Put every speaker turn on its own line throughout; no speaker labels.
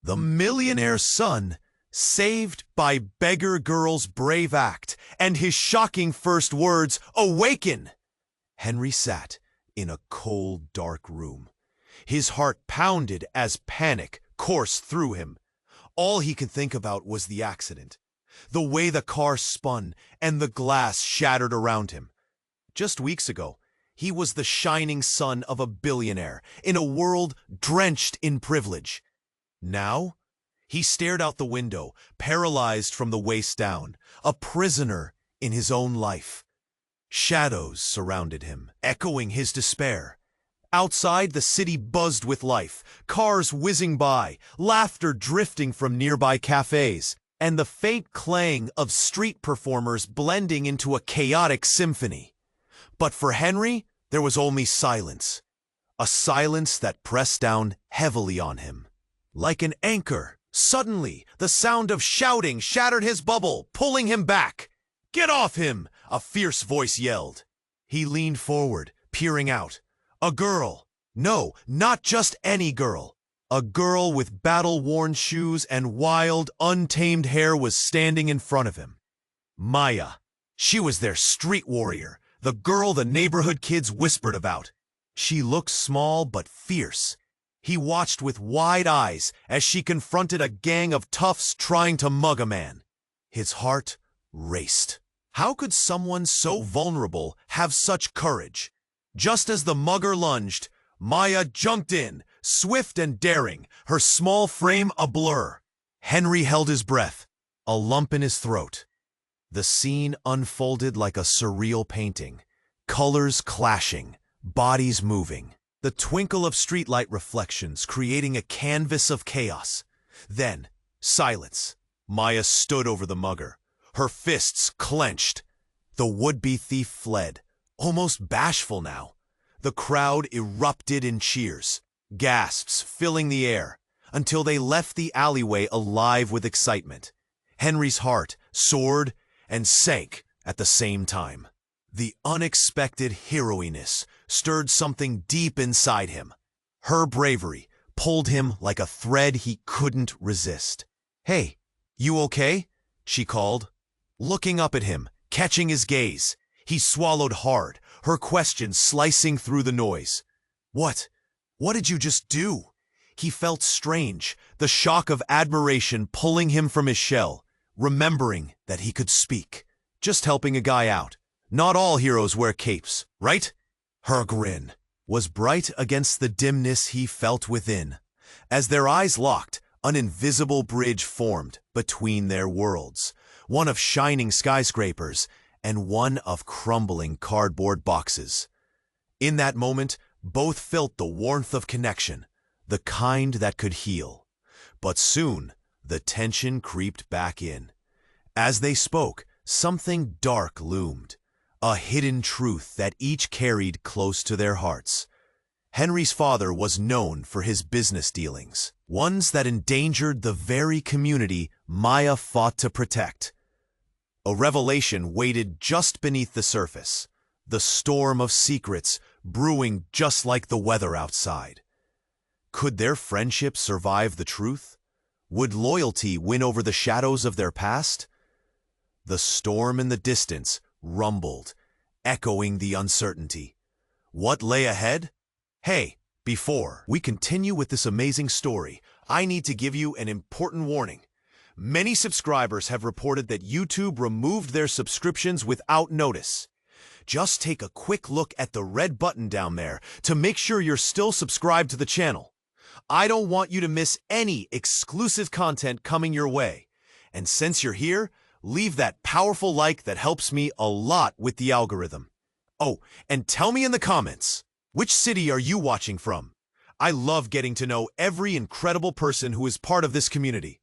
The millionaire's son, saved by beggar girl's brave act and his shocking first words, "Awaken!" Henry sat in a cold, dark room. His heart pounded as panic coursed through him. All he could think about was the accident, the way the car spun and the glass shattered around him. Just weeks ago, he was the shining son of a billionaire in a world drenched in privilege. Now, he stared out the window, paralyzed from the waist down, a prisoner in his own life. Shadows surrounded him, echoing his despair. Outside, the city buzzed with life, cars whizzing by, laughter drifting from nearby cafes, and the faint clang of street performers blending into a chaotic symphony. But for Henry, there was only silence, a silence that pressed down heavily on him. Like an anchor, suddenly, the sound of shouting shattered his bubble, pulling him back. "Get off him!" a fierce voice yelled. He leaned forward, peering out. A girl. No, not just any girl. A girl with battle-worn shoes and wild, untamed hair was standing in front of him. Maya. She was their street warrior, the girl the neighborhood kids whispered about. She looked small but fierce. He watched with wide eyes as she confronted a gang of toughs trying to mug a man. His heart raced. How could someone so vulnerable have such courage? Just as the mugger lunged, Maya jumped in, swift and daring, her small frame a blur. Henry held his breath, a lump in his throat. The scene unfolded like a surreal painting, colors clashing, bodies moving, the twinkle of streetlight reflections creating a canvas of chaos. Then, silence. Maya stood over the mugger, her fists clenched. The would-be thief fled, almost bashful now. The crowd erupted in cheers, gasps filling the air, until they left the alleyway alive with excitement. Henry's heart soared and sank at the same time. The unexpected heroiness stirred something deep inside him. Her bravery pulled him like a thread he couldn't resist. "Hey, you okay?" she called. Looking up at him, catching his gaze, he swallowed hard, her question slicing through the noise. What did you just do?" He felt strange, the shock of admiration pulling him from his shell, remembering that he could speak. Just helping a guy out. Not all heroes wear capes, right? Her grin was bright against the dimness he felt within. As their eyes locked, an invisible bridge formed between their worlds, one of shining skyscrapers and one of crumbling cardboard boxes. In that moment, both felt the warmth of connection, the kind that could heal. But soon, the tension creeped back in. As they spoke, something dark loomed, a hidden truth that each carried close to their hearts. Henry's father was known for his business dealings, ones that endangered the very community Maya fought to protect. A revelation waited just beneath the surface, the storm of secrets brewing just like the weather outside. Could their friendship survive the truth? Would loyalty win over the shadows of their past? The storm in the distance rumbled, echoing the uncertainty. What lay ahead? Hey, before we continue with this amazing story, I need to give you an important warning. Many subscribers have reported that YouTube removed their subscriptions without notice. Just take a quick look at the red button down there to make sure you're still subscribed to the channel. I don't want you to miss any exclusive content coming your way. And since you're here, leave that powerful like that helps me a lot with the algorithm. Oh, and tell me in the comments, which city are you watching from? I love getting to know every incredible person who is part of this community.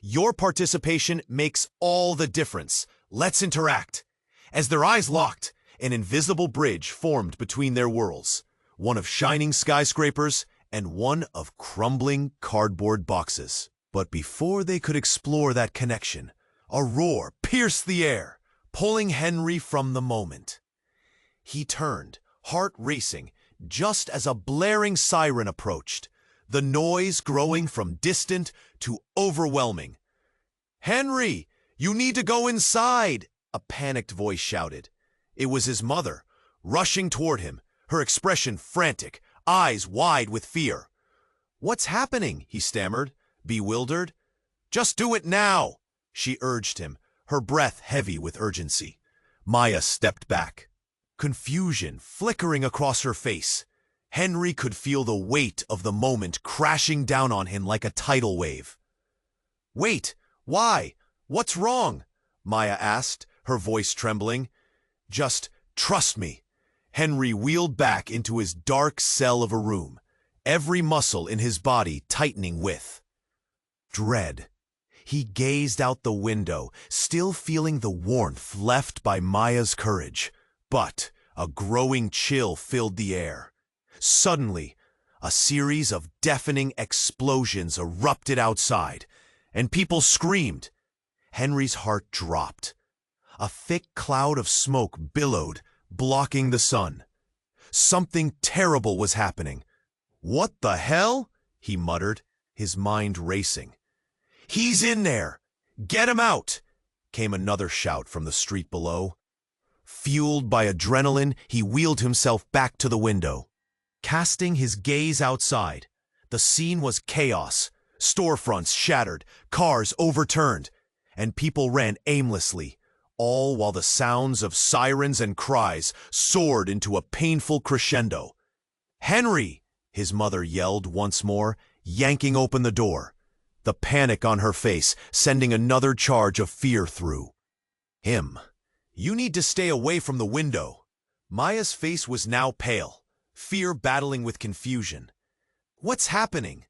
Your participation makes all the difference. Let's interact. As their eyes locked, an invisible bridge formed between their worlds, one of shining skyscrapers and one of crumbling cardboard boxes. But before they could explore that connection, a roar pierced the air, pulling Henry from the moment. He turned, heart racing, just as a blaring siren approached. the noise growing from distant to overwhelming. "Henry, you need to go inside," a panicked voice shouted. It was his mother, rushing toward him, her expression frantic, eyes wide with fear. "What's happening?" he stammered, bewildered. "Just do it now," she urged him, her breath heavy with urgency. Maya stepped back, confusion flickering across her face. Henry could feel the weight of the moment crashing down on him like a tidal wave. "Wait, why? What's wrong?" Maya asked, her voice trembling. "Just trust me." Henry wheeled back into his dark cell of a room, every muscle in his body tightening with dread. He gazed out the window, still feeling the warmth left by Maya's courage. But a growing chill filled the air. Suddenly, a series of deafening explosions erupted outside, and people screamed. Henry's heart dropped. A thick cloud of smoke billowed, blocking the sun. Something terrible was happening. "What the hell?" he muttered, his mind racing. "He's in there! Get him out!" came another shout from the street below. Fueled by adrenaline, he wheeled himself back to the window. Casting his gaze outside, the scene was chaos. Storefronts shattered, cars overturned, and people ran aimlessly, all while the sounds of sirens and cries soared into a painful crescendo. "Henry!" his mother yelled once more, yanking open the door, the panic on her face sending another charge of fear through him. "You need to stay away from the window." Maya's face was now pale, fear battling with confusion. "What's happening?"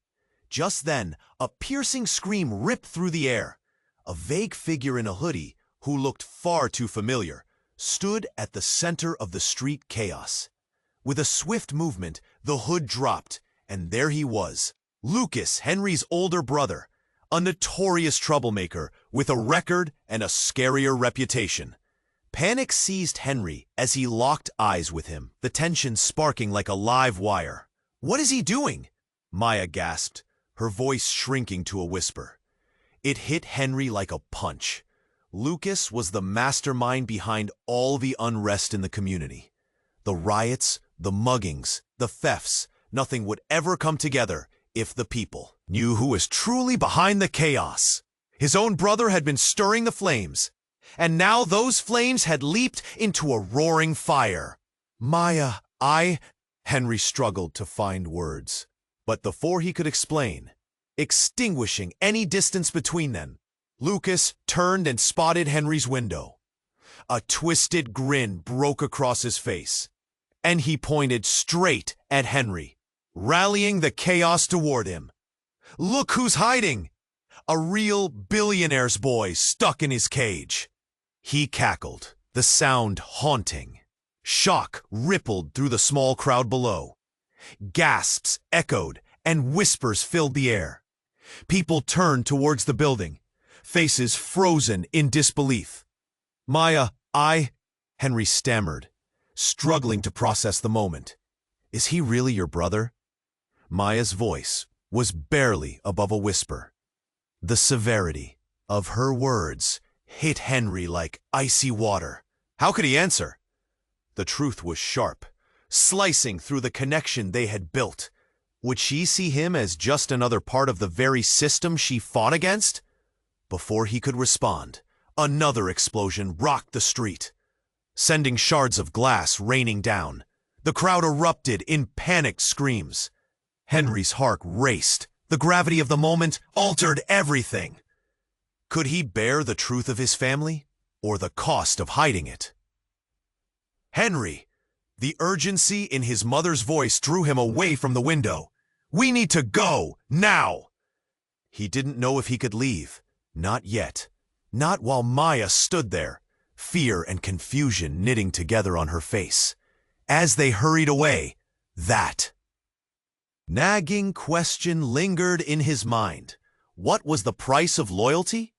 Just then, a piercing scream ripped through the air. A vague figure in a hoodie, who looked far too familiar, stood at the center of the street chaos. With a swift movement, the hood dropped, and there he was, Lucas, Henry's older brother, a notorious troublemaker with a record and a scarier reputation. Panic seized Henry as he locked eyes with him, the tension sparking like a live wire. "What is he doing?" Maya gasped, her voice shrinking to a whisper. It hit Henry like a punch. Lucas was the mastermind behind all the unrest in the community. The riots, the muggings, the thefts, nothing would ever come together if the people knew who was truly behind the chaos. His own brother had been stirring the flames, and now those flames had leaped into a roaring fire. "Maya, Henry struggled to find words. But before he could explain, extinguishing any distance between them, Lucas turned and spotted Henry's window. A twisted grin broke across his face, and he pointed straight at Henry, rallying the chaos toward him. "Look who's hiding! A real billionaire's boy stuck in his cage." He cackled, the sound haunting. Shock rippled through the small crowd below. Gasps echoed, and whispers filled the air. People turned towards the building, faces frozen in disbelief. "Maya, Henry stammered, struggling to process the moment. "Is he really your brother?" Maya's voice was barely above a whisper. The severity of her words hit Henry like icy water. How could he answer? The truth was sharp, slicing through the connection they had built. Would she see him as just another part of the very system she fought against? Before he could respond, another explosion rocked the street, sending shards of glass raining down. The crowd erupted in panicked screams. Henry's heart raced. The gravity of the moment altered everything. Could he bear the truth of his family, or the cost of hiding it? "Henry!" The urgency in his mother's voice drew him away from the window. "We need to go, now!" He didn't know if he could leave. Not yet. Not while Maya stood there, fear and confusion knitting together on her face. As they hurried away, that nagging question lingered in his mind. What was the price of loyalty?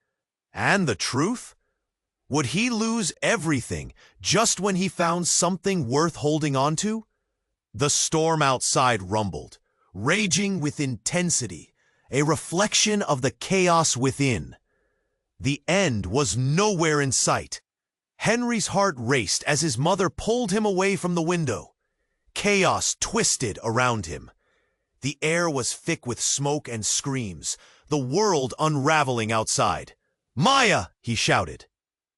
And the truth? Would he lose everything just when he found something worth holding on to? The storm outside rumbled, raging with intensity, a reflection of the chaos within. The end was nowhere in sight. Henry's heart raced as his mother pulled him away from the window. Chaos twisted around him. The air was thick with smoke and screams, the world unraveling outside. "Maya!" he shouted,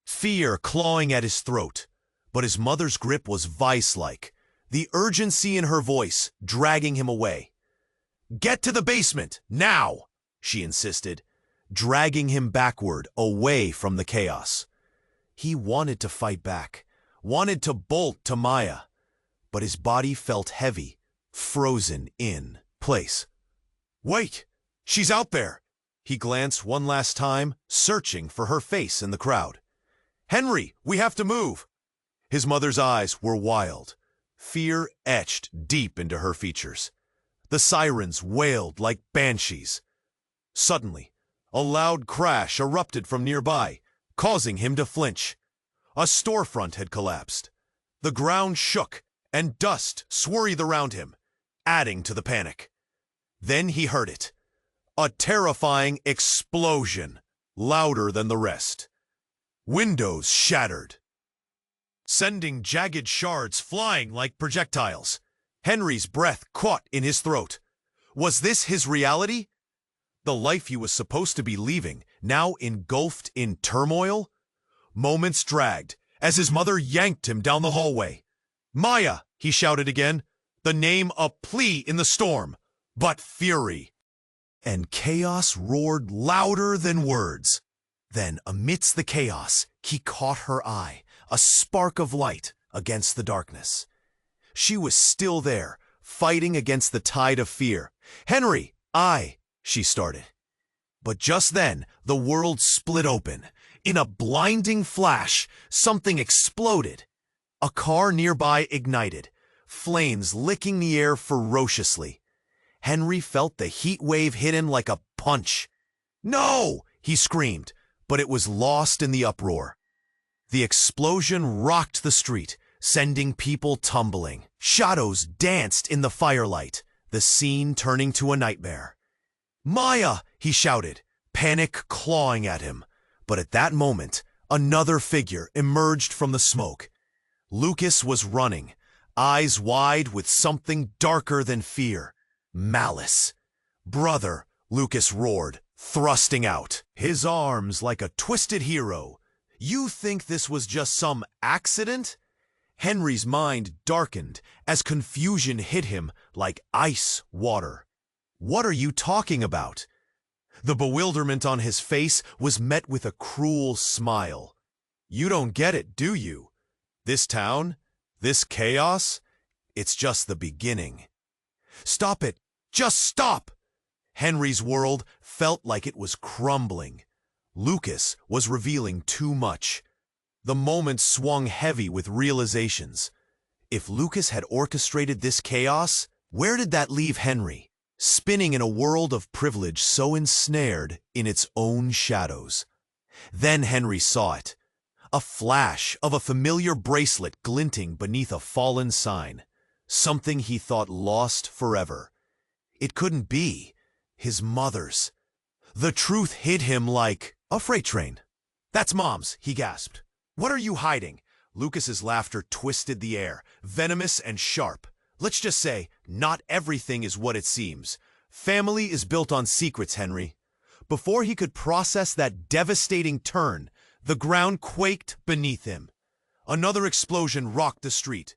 fear clawing at his throat. But his mother's grip was vice-like, the urgency in her voice dragging him away. "Get to the basement, now!" she insisted, dragging him backward, away from the chaos. He wanted to fight back, wanted to bolt to Maya, but his body felt heavy, frozen in place. "Wait! She's out there!" He glanced one last time, searching for her face in the crowd. "Henry, we have to move!" His mother's eyes were wild, fear etched deep into her features. The sirens wailed like banshees. Suddenly, a loud crash erupted from nearby, causing him to flinch. A storefront had collapsed. The ground shook, and dust swirled around him, adding to the panic. Then he heard it. A terrifying explosion, louder than the rest. Windows shattered, sending jagged shards flying like projectiles. Henry's breath caught in his throat. Was this his reality? The life he was supposed to be leaving, now engulfed in turmoil? Moments dragged as his mother yanked him down the hallway. "Maya!" he shouted again, the name a plea in the storm, but fury. And chaos roared louder than words. Then, amidst the chaos, he caught her eye, a spark of light against the darkness. She was still there, fighting against the tide of fear. "Henry, she started. But just then, the world split open. In a blinding flash, something exploded. A car nearby ignited, flames licking the air ferociously. Henry felt the heat wave hit him like a punch. "No!" he screamed, but it was lost in the uproar. The explosion rocked the street, sending people tumbling. Shadows danced in the firelight, the scene turning to a nightmare. "Maya!" he shouted, panic clawing at him. But at that moment, another figure emerged from the smoke. Lucas was running, eyes wide with something darker than fear. Malice. "Brother!" Lucas roared, thrusting out, his arms like a twisted hero. "You think this was just some accident?" Henry's mind darkened as confusion hit him like ice water. "What are you talking about?" The bewilderment on his face was met with a cruel smile. "You don't get it, do you? This town, this chaos, it's just the beginning." "Stop it! Just stop!" Henry's world felt like it was crumbling. Lucas was revealing too much. The moment swung heavy with realizations. If Lucas had orchestrated this chaos, where did that leave Henry? Spinning in a world of privilege so ensnared in its own shadows. Then Henry saw it. A flash of a familiar bracelet glinting beneath a fallen sign. Something he thought lost forever. It couldn't be. His mother's. The truth hit him like a freight train. "That's Mom's," he gasped. "What are you hiding?" Lucas's laughter twisted the air, venomous and sharp. "Let's just say, not everything is what it seems. Family is built on secrets, Henry." Before he could process that devastating turn, the ground quaked beneath him. Another explosion rocked the street.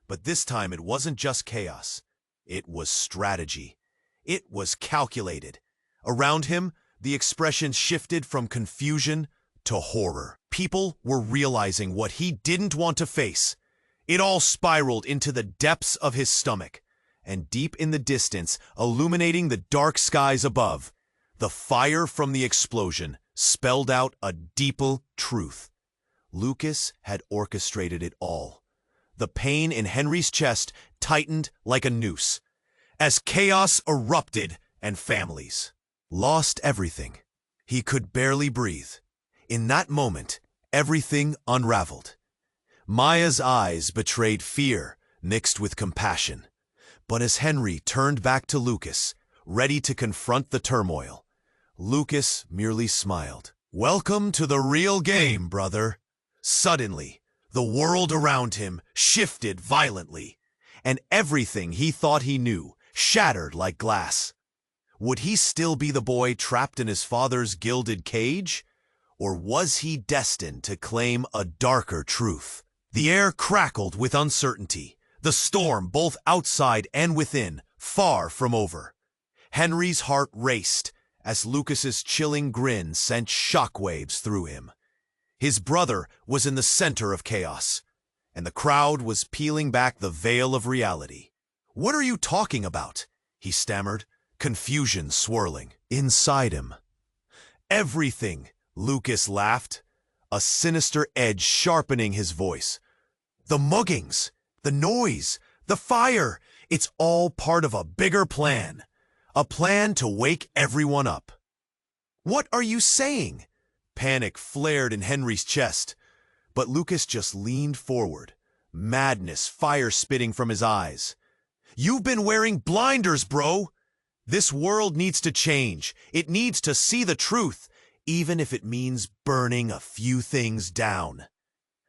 But this time it wasn't just chaos. It was strategy. It was calculated. Around him, the expression shifted from confusion to horror. People were realizing what he didn't want to face. It all spiraled into the depths of his stomach, and deep in the distance, illuminating the dark skies above, the fire from the explosion spelled out a deeper truth. Lucas had orchestrated it all. The pain in Henry's chest tightened like a noose, as chaos erupted and families lost everything. He could barely breathe. In that moment, everything unraveled. Maya's eyes betrayed fear mixed with compassion. But as Henry turned back to Lucas, ready to confront the turmoil, Lucas merely smiled. "Welcome to the real game, brother." Suddenly, the world around him shifted violently, and everything he thought he knew shattered like glass. Would he still be the boy trapped in his father's gilded cage? Or was he destined to claim a darker truth? The air crackled with uncertainty, the storm both outside and within, far from over. Henry's heart raced as Lucas's chilling grin sent shockwaves through him. His brother was in the center of chaos, and the crowd was peeling back the veil of reality. "What are you talking about?" he stammered, confusion swirling inside him. "Everything," Lucas laughed, a sinister edge sharpening his voice. "The muggings, the noise, the fire, it's all part of a bigger plan. A plan to wake everyone up." "What are you saying?" Panic flared in Henry's chest, but Lucas just leaned forward, madness fire spitting from his eyes. "You've been wearing blinders, bro! This world needs to change. It needs to see the truth, even if it means burning a few things down."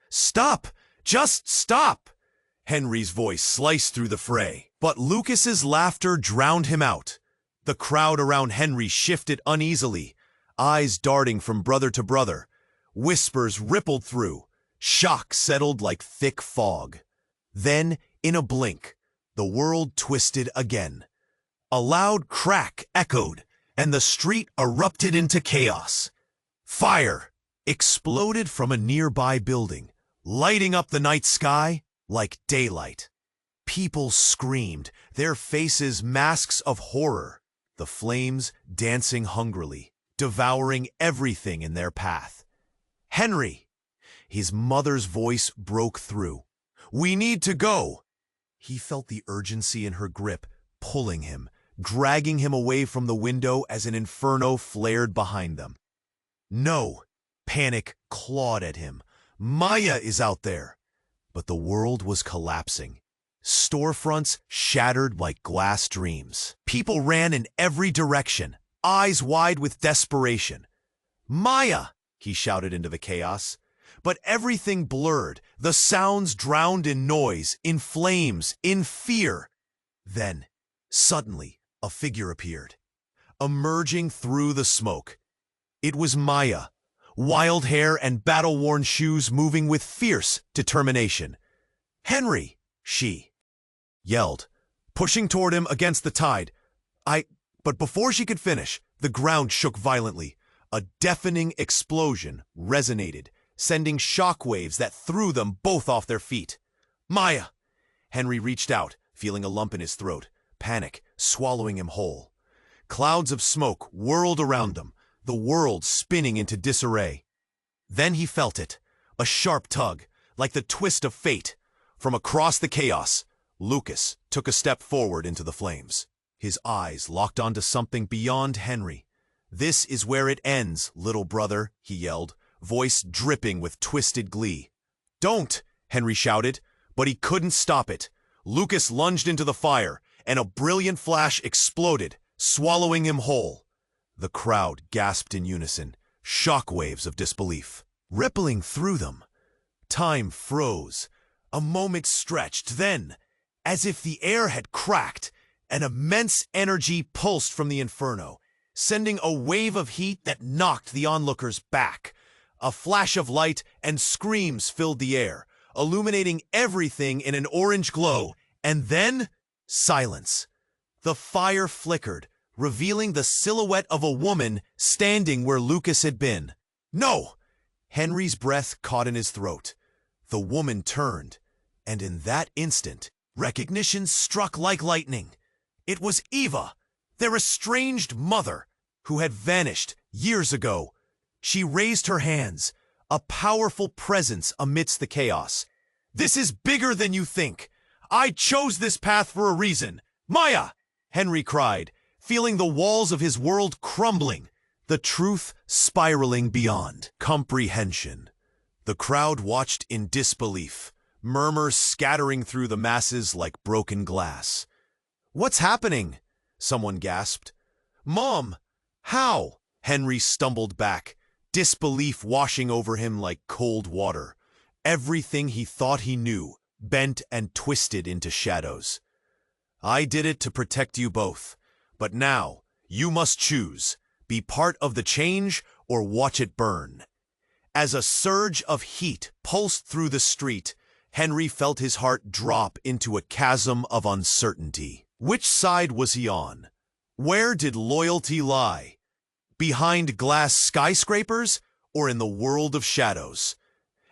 "Stop! Just stop!" Henry's voice sliced through the fray, but Lucas's laughter drowned him out. The crowd around Henry shifted uneasily, eyes darting from brother to brother. Whispers rippled through. Shock settled like thick fog. Then, in a blink, the world twisted again. A loud crack echoed, and the street erupted into chaos. Fire exploded from a nearby building, lighting up the night sky like daylight. People screamed, their faces masks of horror, the flames dancing hungrily, devouring everything in their path. "Henry!" His mother's voice broke through. "We need to go!" He felt the urgency in her grip, pulling him, dragging him away from the window as an inferno flared behind them. "No!" Panic clawed at him. "Maya is out there!" But the world was collapsing. Storefronts shattered like glass dreams. People ran in every direction, eyes wide with desperation. "Maya!" he shouted into the chaos. But everything blurred, the sounds drowned in noise, in flames, in fear. Then, suddenly, a figure appeared, emerging through the smoke. It was Maya, wild hair and battle-worn shoes moving with fierce determination. "Henry!" she yelled, pushing toward him against the tide. But before she could finish, the ground shook violently. A deafening explosion resonated, sending shockwaves that threw them both off their feet. "Maya!" Henry reached out, feeling a lump in his throat, panic swallowing him whole. Clouds of smoke whirled around them, the world spinning into disarray. Then he felt it, a sharp tug, like the twist of fate. From across the chaos, Lucas took a step forward into the flames. His eyes locked onto something beyond Henry. "This is where it ends, little brother," he yelled, voice dripping with twisted glee. "Don't!" Henry shouted, but he couldn't stop it. Lucas lunged into the fire, and a brilliant flash exploded, swallowing him whole. The crowd gasped in unison, shockwaves of disbelief rippling through them. Time froze. A moment stretched, then, as if the air had cracked, an immense energy pulsed from the inferno, sending a wave of heat that knocked the onlookers back. A flash of light and screams filled the air, illuminating everything in an orange glow, and then silence. The fire flickered, revealing the silhouette of a woman standing where Lucas had been. "No!" Henry's breath caught in his throat. The woman turned, and in that instant, recognition struck like lightning. It was Eva, their estranged mother, who had vanished years ago. She raised her hands, a powerful presence amidst the chaos. "This is bigger than you think. I chose this path for a reason. Maya!" Henry cried, feeling the walls of his world crumbling, the truth spiraling beyond comprehension. The crowd watched in disbelief, murmurs scattering through the masses like broken glass. What's happening? Someone gasped. Mom, how? Henry stumbled back, disbelief washing over him like cold water. Everything he thought he knew, bent and twisted into shadows. I did it to protect you both, but now you must choose, be part of the change or watch it burn. As a surge of heat pulsed through the street, Henry felt his heart drop into a chasm of uncertainty. Which side was he on? Where did loyalty lie? Behind glass skyscrapers or in the world of shadows?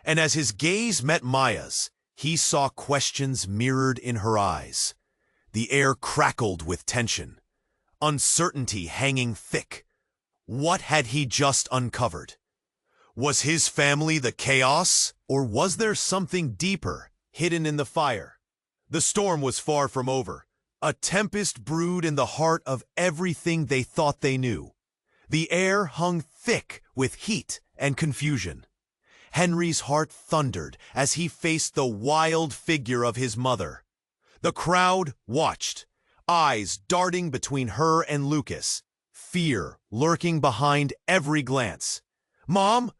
And as his gaze met Maya's, he saw questions mirrored in her eyes. The air crackled with tension, uncertainty hanging thick. What had he just uncovered? Was his family the chaos, or was there something deeper, hidden in the fire? The storm was far from over. A tempest brewed in the heart of everything they thought they knew. The air hung thick with heat and confusion. Henry's heart thundered as he faced the wild figure of his mother. The crowd watched, eyes darting between her and Lucas, fear lurking behind every glance. Mom,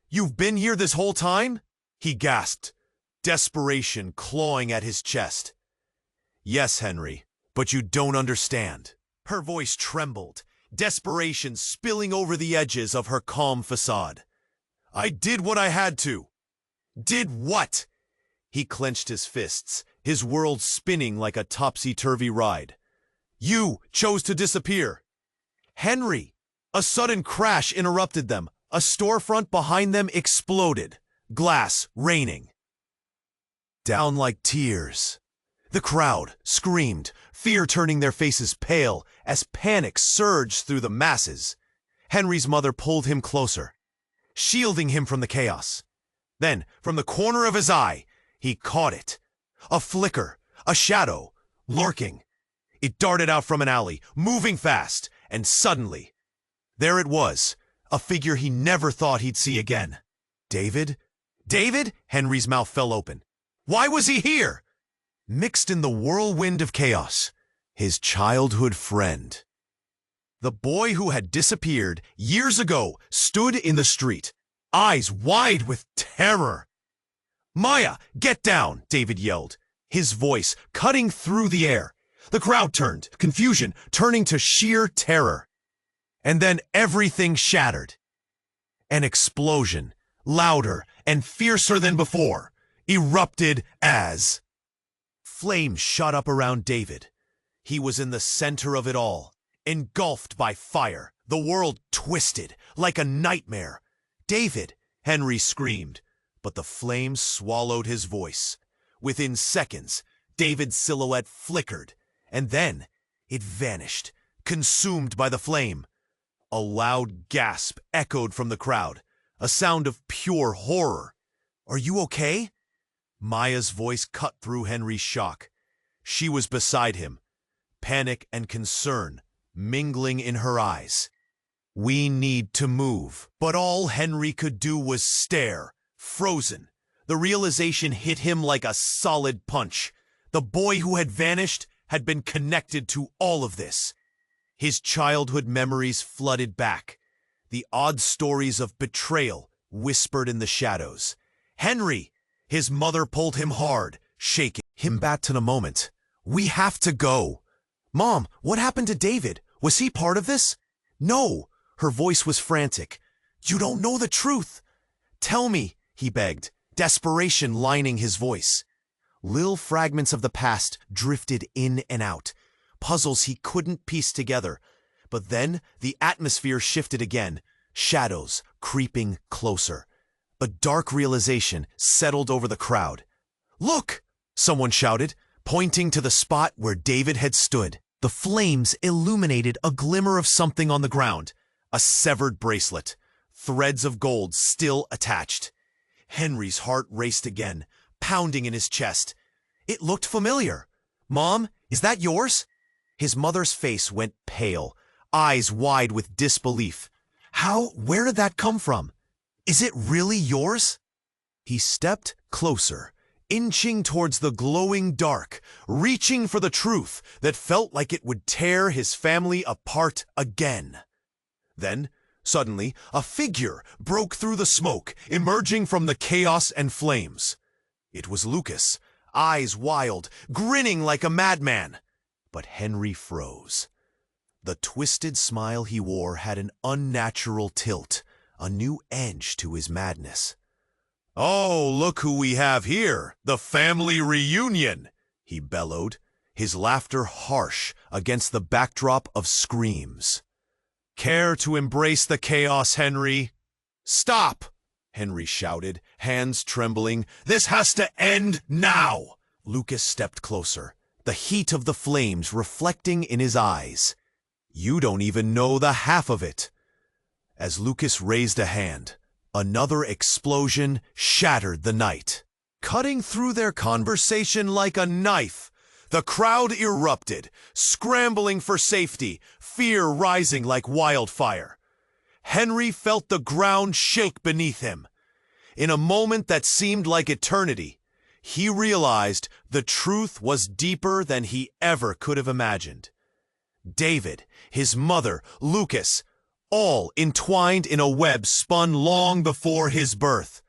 you've been here this whole time? He gasped, desperation clawing at his chest. Yes, Henry, but you don't understand. Her voice trembled, desperation spilling over the edges of her calm facade. I did what I had to. Did what? He clenched his fists, his world spinning like a topsy-turvy ride. You chose to disappear. Henry! A sudden crash interrupted them. A storefront behind them exploded, glass raining. Down like tears. The crowd screamed, fear turning their faces pale as panic surged through the masses. Henry's mother pulled him closer, shielding him from the chaos. Then, from the corner of his eye, he caught it. A flicker, a shadow, lurking. It darted out from an alley, moving fast, and suddenly, there it was, a figure he never thought he'd see again. David? David? Henry's mouth fell open. Why was he here? Mixed in the whirlwind of chaos, his childhood friend. The boy who had disappeared years ago stood in the street, eyes wide with terror. Maya, get down, David yelled, his voice cutting through the air. The crowd turned, confusion turning to sheer terror. And then everything shattered. An explosion, louder and fiercer than before, erupted as flames shot up around David. He was in the center of it all, engulfed by fire. The world twisted like a nightmare. David, Henry screamed, but the flames swallowed his voice. Within seconds, David's silhouette flickered, and then it vanished, consumed by the flame. A loud gasp echoed from the crowd, a sound of pure horror. Are you okay? Maya's voice cut through Henry's shock. She was beside him, panic and concern mingling in her eyes. We need to move. But all Henry could do was stare, frozen. The realization hit him like a solid punch. The boy who had vanished had been connected to all of this. His childhood memories flooded back. The odd stories of betrayal whispered in the shadows. Henry! His mother pulled him hard, shaking him back to the moment. We have to go. Mom, what happened to David? Was he part of this? No. Her voice was frantic. You don't know the truth. Tell me, he begged, desperation lining his voice. Little fragments of the past drifted in and out, puzzles he couldn't piece together. But then the atmosphere shifted again, shadows creeping closer. A dark realization settled over the crowd. Look! Someone shouted, pointing to the spot where David had stood. The flames illuminated a glimmer of something on the ground. A severed bracelet, threads of gold still attached. Henry's heart raced again, pounding in his chest. It looked familiar. Mom, is that yours? His mother's face went pale, eyes wide with disbelief. Where did that come from? Is it really yours? He stepped closer, inching towards the glowing dark, reaching for the truth that felt like it would tear his family apart again. Then, suddenly, a figure broke through the smoke, emerging from the chaos and flames. It was Lucas, eyes wild, grinning like a madman. But Henry froze. The twisted smile he wore had an unnatural tilt, a new edge to his madness. "Oh, look who we have here, the family reunion," he bellowed, his laughter harsh against the backdrop of screams. "Care to embrace the chaos, Henry?" "Stop!" Henry shouted, hands trembling. "This has to end now!" Lucas stepped closer, the heat of the flames reflecting in his eyes. "You don't even know the half of it." As Lucas raised a hand, another explosion shattered the night. Cutting through their conversation like a knife, the crowd erupted, scrambling for safety, fear rising like wildfire. Henry felt the ground shake beneath him. In a moment that seemed like eternity, he realized the truth was deeper than he ever could have imagined. David, his mother, Lucas, all entwined in a web spun long before his birth.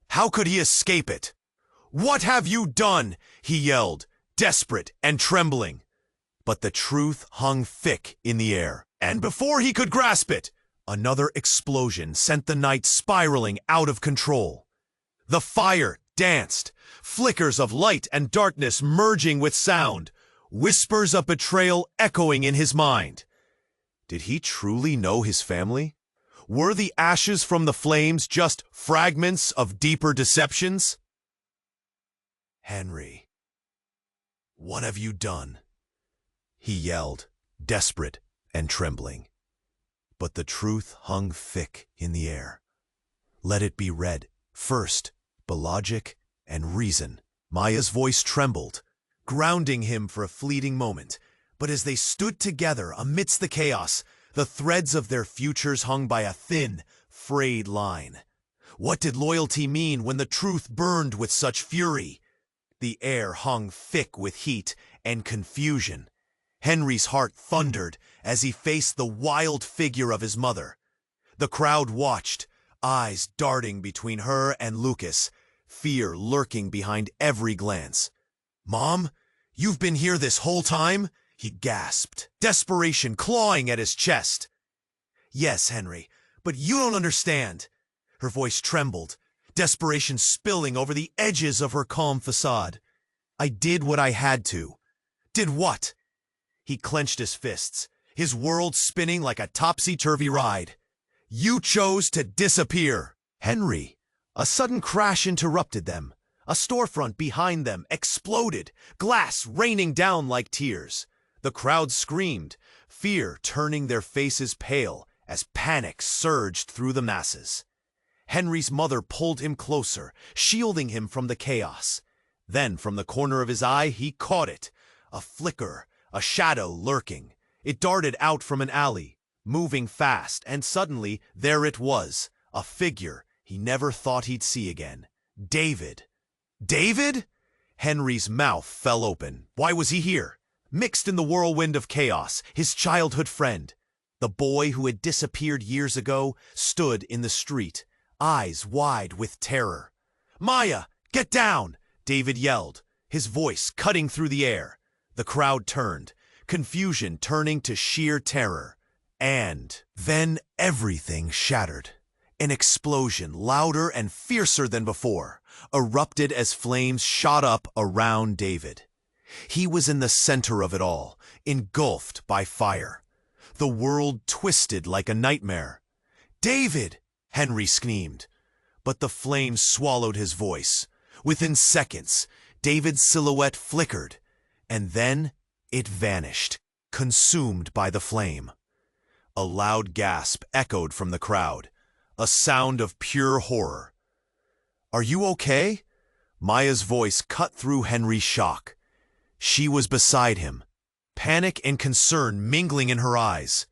How could he escape it? "What have you done?" he yelled, desperate and trembling. But the truth hung thick in the air, and before he could grasp it, another explosion sent the night spiraling out of control. The fire danced, flickers of light and darkness merging with sound, whispers of betrayal echoing in his mind. Did he truly know his family? Were the ashes from the flames just fragments of deeper deceptions? "Henry, what have you done?" he yelled, desperate and trembling. But the truth hung thick in the air. Let it be read, first, by logic and reason. Maya's voice trembled, grounding him for a fleeting moment. But as they stood together amidst the chaos, the threads of their futures hung by a thin, frayed line. What did loyalty mean when the truth burned with such fury? The air hung thick with heat and confusion. Henry's heart thundered as he faced the wild figure of his mother. The crowd watched, eyes darting between her and Lucas, fear lurking behind every glance. "Mom, you've been here this whole time?" he gasped, desperation clawing at his chest. "Yes, Henry, but you don't understand." Her voice trembled, desperation spilling over the edges of her calm facade. "I did what I had to." "Did what?" He clenched his fists, his world spinning like a topsy-turvy ride. "You chose to disappear." "Henry." A sudden crash interrupted them. A storefront behind them exploded, glass raining down like tears. The crowd screamed, fear turning their faces pale as panic surged through the masses. Henry's mother pulled him closer, shielding him from the chaos. Then from the corner of his eye he caught it, a flicker, a shadow lurking. It darted out from an alley, moving fast, and suddenly there it was, a figure he never thought he'd see again. David. David? Henry's mouth fell open. Why was he here? Mixed in the whirlwind of chaos, his childhood friend, the boy who had disappeared years ago, stood in the street, eyes wide with terror. "Maya, get down!" David yelled, his voice cutting through the air. The crowd turned, confusion turning to sheer terror. And then everything shattered. An explosion, louder and fiercer than before, erupted as flames shot up around David. He was in the center of it all, engulfed by fire. The world twisted like a nightmare. "David!" Henry screamed. But the flames swallowed his voice. Within seconds, David's silhouette flickered, and then it vanished, consumed by the flame. A loud gasp echoed from the crowd, a sound of pure horror. "Are you okay?" Maya's voice cut through Henry's shock. She was beside him, panic and concern mingling in her eyes.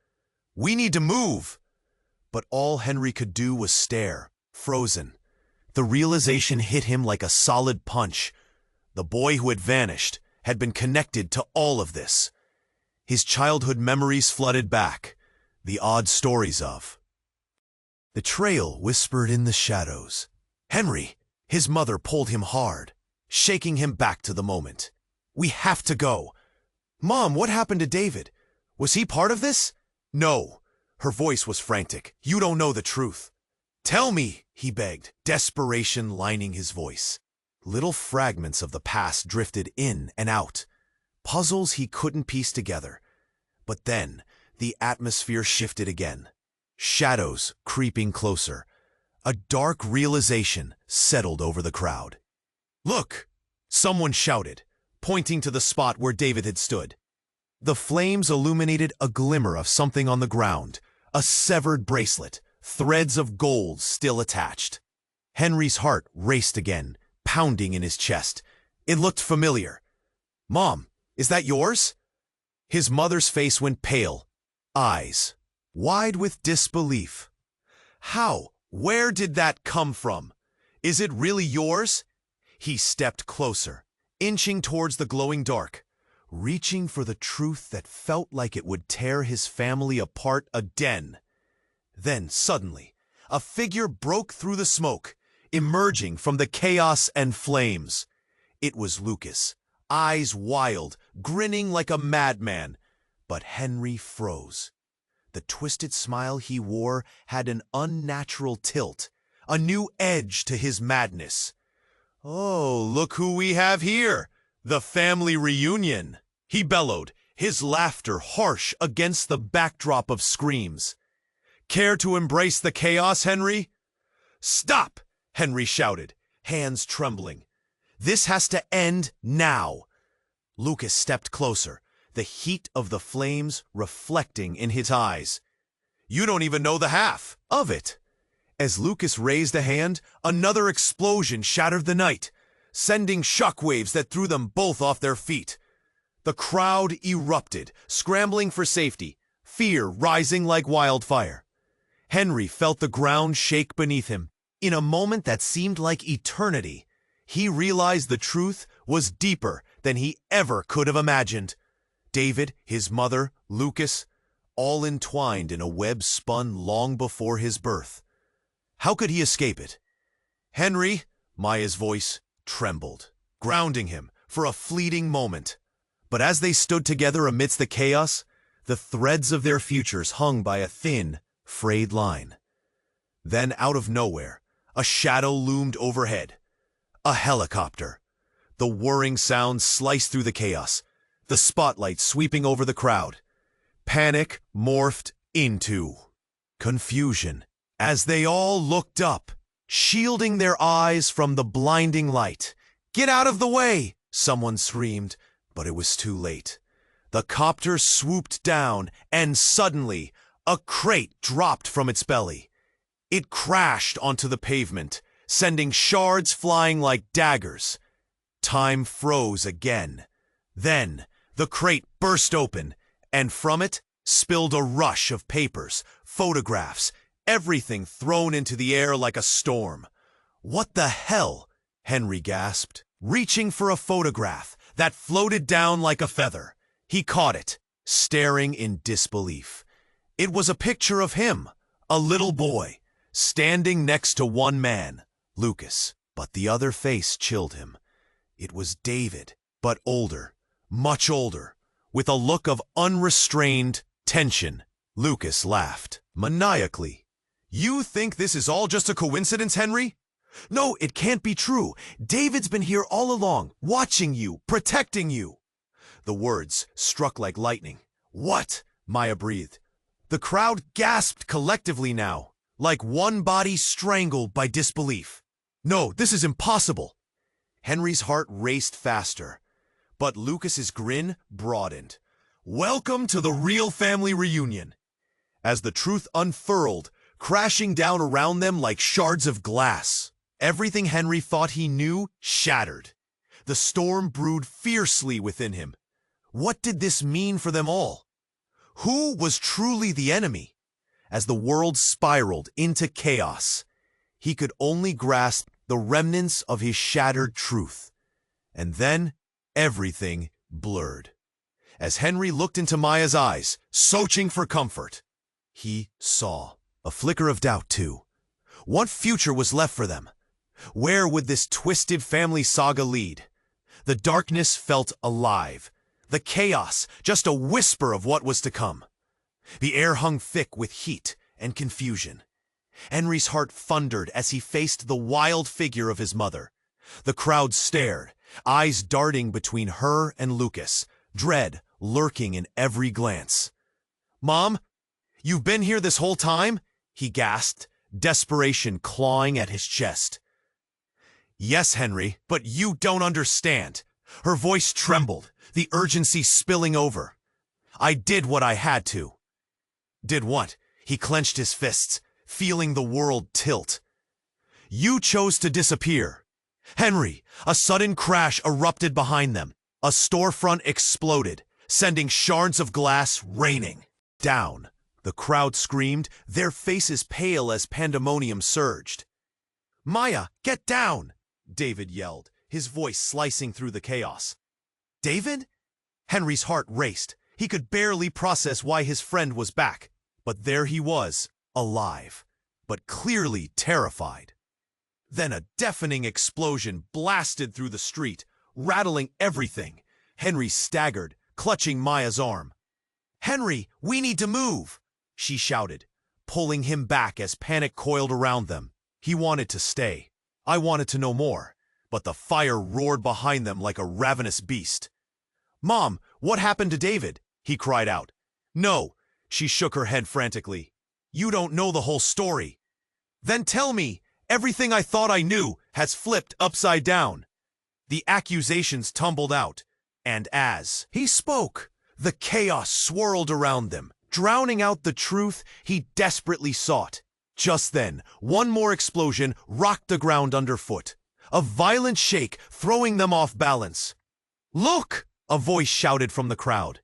"We need to move!" But all Henry could do was stare, frozen. The realization hit him like a solid punch. The boy who had vanished had been connected to all of this. His childhood memories flooded back, the odd stories of. The trail whispered in the shadows. "Henry!" His mother pulled him hard, shaking him back to the moment. "We have to go." "Mom, what happened to David? Was he part of this?" "No." Her voice was frantic. "You don't know the truth." "Tell me," he begged, desperation lining his voice. Little fragments of the past drifted in and out, puzzles he couldn't piece together. But then, the atmosphere shifted again. Shadows creeping closer. A dark realization settled over the crowd. "Look!" someone shouted, pointing to the spot where David had stood. The flames illuminated a glimmer of something on the ground, a severed bracelet, threads of gold still attached. Henry's heart raced again, pounding in his chest. It looked familiar. "Mom, is that yours?" His mother's face went pale, eyes wide with disbelief. "How? Where did that come from? Is it really yours?" He stepped closer, inching towards the glowing dark, reaching for the truth that felt like it would tear his family apart again. Then, suddenly, a figure broke through the smoke, emerging from the chaos and flames. It was Lucas, eyes wild, grinning like a madman. But Henry froze. The twisted smile he wore had an unnatural tilt, a new edge to his madness. "Oh, look who we have here! The family reunion!" he bellowed, his laughter harsh against the backdrop of screams. "Care to embrace the chaos, Henry?" "Stop!" Henry shouted, hands trembling. "This has to end now." Lucas stepped closer, the heat of the flames reflecting in his eyes. "You don't even know the half of it." As Lucas raised a hand, another explosion shattered the night, sending shockwaves that threw them both off their feet. The crowd erupted, scrambling for safety, fear rising like wildfire. Henry felt the ground shake beneath him. In a moment that seemed like eternity, he realized the truth was deeper than he ever could have imagined. David, his mother, Lucas, all entwined in a web spun long before his birth. How could he escape it? "Henry," Maya's voice trembled, grounding him for a fleeting moment. But as they stood together amidst the chaos, the threads of their futures hung by a thin, frayed line. Then, out of nowhere, a shadow loomed overhead. A helicopter. The whirring sound sliced through the chaos, the spotlight sweeping over the crowd. Panic morphed into confusion as they all looked up, shielding their eyes from the blinding light. "Get out of the way!" someone screamed, but it was too late. The copter swooped down, and suddenly, a crate dropped from its belly. It crashed onto the pavement, sending shards flying like daggers. Time froze again. Then, the crate burst open, and from it spilled a rush of papers, photographs, everything thrown into the air like a storm. "What the hell?" Henry gasped, reaching for a photograph that floated down like a feather. He caught it, staring in disbelief. It was a picture of him, a little boy, standing next to one man, Lucas. But the other face chilled him. It was David, but older, much older, with a look of unrestrained tension. Lucas laughed, maniacally. "You think this is all just a coincidence, Henry? No, it can't be true. David's been here all along, watching you, protecting you." The words struck like lightning. "What?" Maya breathed. The crowd gasped collectively now, like one body strangled by disbelief. "No, this is impossible." Henry's heart raced faster, but Lucas's grin broadened. "Welcome to the real family reunion." As the truth unfurled, crashing down around them like shards of glass, everything Henry thought he knew shattered. The storm brewed fiercely within him. What did this mean for them all? Who was truly the enemy? As the world spiraled into chaos, he could only grasp the remnants of his shattered truth. And then everything blurred. As Henry looked into Maya's eyes, searching for comfort, he saw a flicker of doubt, too. What future was left for them? Where would this twisted family saga lead? The darkness felt alive. The chaos, just a whisper of what was to come. The air hung thick with heat and confusion. Henry's heart thundered as he faced the wild figure of his mother. The crowd stared, eyes darting between her and Lucas, dread lurking in every glance. "Mom, you've been here this whole time?" he gasped, desperation clawing at his chest. "Yes, Henry, but you don't understand." Her voice trembled, the urgency spilling over. "I did what I had to." "Did what?" He clenched his fists, feeling the world tilt. "You chose to disappear." "Henry!" A sudden crash erupted behind them. A storefront exploded, sending shards of glass raining down. The crowd screamed, their faces pale as pandemonium surged. "Maya, get down!" David yelled, his voice slicing through the chaos. "David?" Henry's heart raced. He could barely process why his friend was back. But there he was, alive, but clearly terrified. Then a deafening explosion blasted through the street, rattling everything. Henry staggered, clutching Maya's arm. "Henry, we need to move!" she shouted, pulling him back as panic coiled around them. He wanted to stay. I wanted to know more, but the fire roared behind them like a ravenous beast. "Mom, what happened to David?" he cried out. "No," she shook her head frantically. "You don't know the whole story." "Then tell me. Everything I thought I knew has flipped upside down." The accusations tumbled out, and as he spoke, the chaos swirled around them, drowning out the truth he desperately sought. Just then, one more explosion rocked the ground underfoot, a violent shake throwing them off balance. "Look!" a voice shouted from the crowd.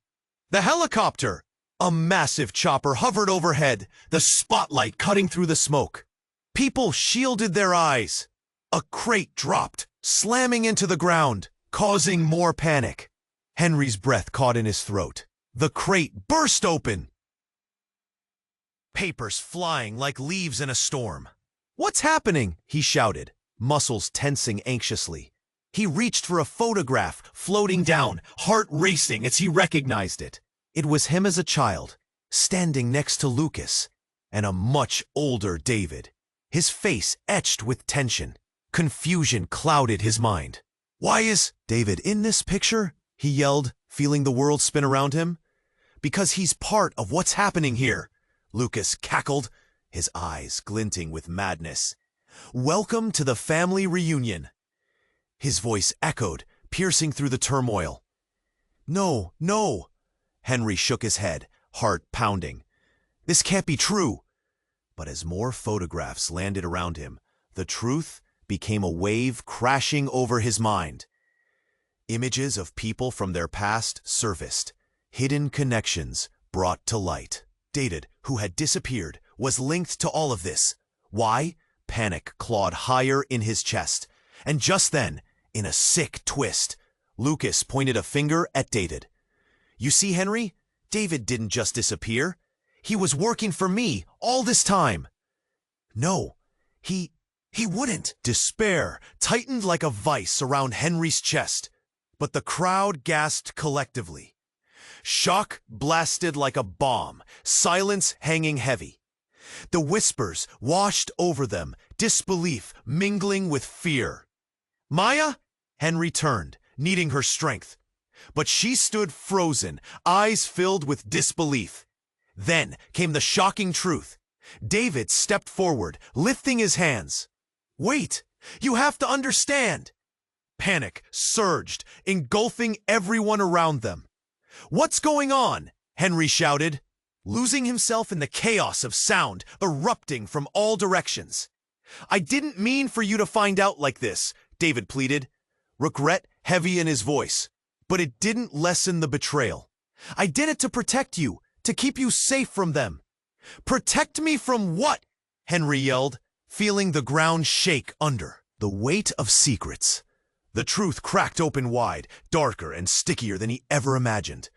"The helicopter!" A massive chopper hovered overhead, the spotlight cutting through the smoke. People shielded their eyes. A crate dropped, slamming into the ground, causing more panic. Henry's breath caught in his throat. The crate burst open, papers flying like leaves in a storm. "What's happening?" he shouted, muscles tensing anxiously. He reached for a photograph floating down, heart racing as he recognized it. It was him as a child, standing next to Lucas, and a much older David. His face etched with tension. Confusion clouded his mind. "Why is David in this picture?" he yelled, feeling the world spin around him. "Because he's part of what's happening here," Lucas cackled, his eyes glinting with madness. "Welcome to the family reunion." His voice echoed, piercing through the turmoil. "No, no." Henry shook his head, heart pounding. "This can't be true." But as more photographs landed around him, the truth became a wave crashing over his mind. Images of people from their past surfaced, hidden connections brought to light. David, who had disappeared, was linked to all of this. Why? Panic clawed higher in his chest. And just then, in a sick twist, Lucas pointed a finger at David. "You see, Henry? David didn't just disappear. He was working for me all this time." "No, he wouldn't." Despair tightened like a vice around Henry's chest, but the crowd gasped collectively. Shock blasted like a bomb, silence hanging heavy. The whispers washed over them, disbelief mingling with fear. "Maya?" Henry turned, needing her strength. But she stood frozen, eyes filled with disbelief. Then came the shocking truth. David stepped forward, lifting his hands. "Wait, you have to understand." Panic surged, engulfing everyone around them. "What's going on?" Henry shouted, losing himself in the chaos of sound erupting from all directions. "I didn't mean for you to find out like this," David pleaded, regret heavy in his voice. But it didn't lessen the betrayal. "I did it to protect you, to keep you safe from them." "Protect me from what?" Henry yelled, feeling the ground shake under. The weight of secrets. The truth cracked open wide, darker and stickier than he ever imagined.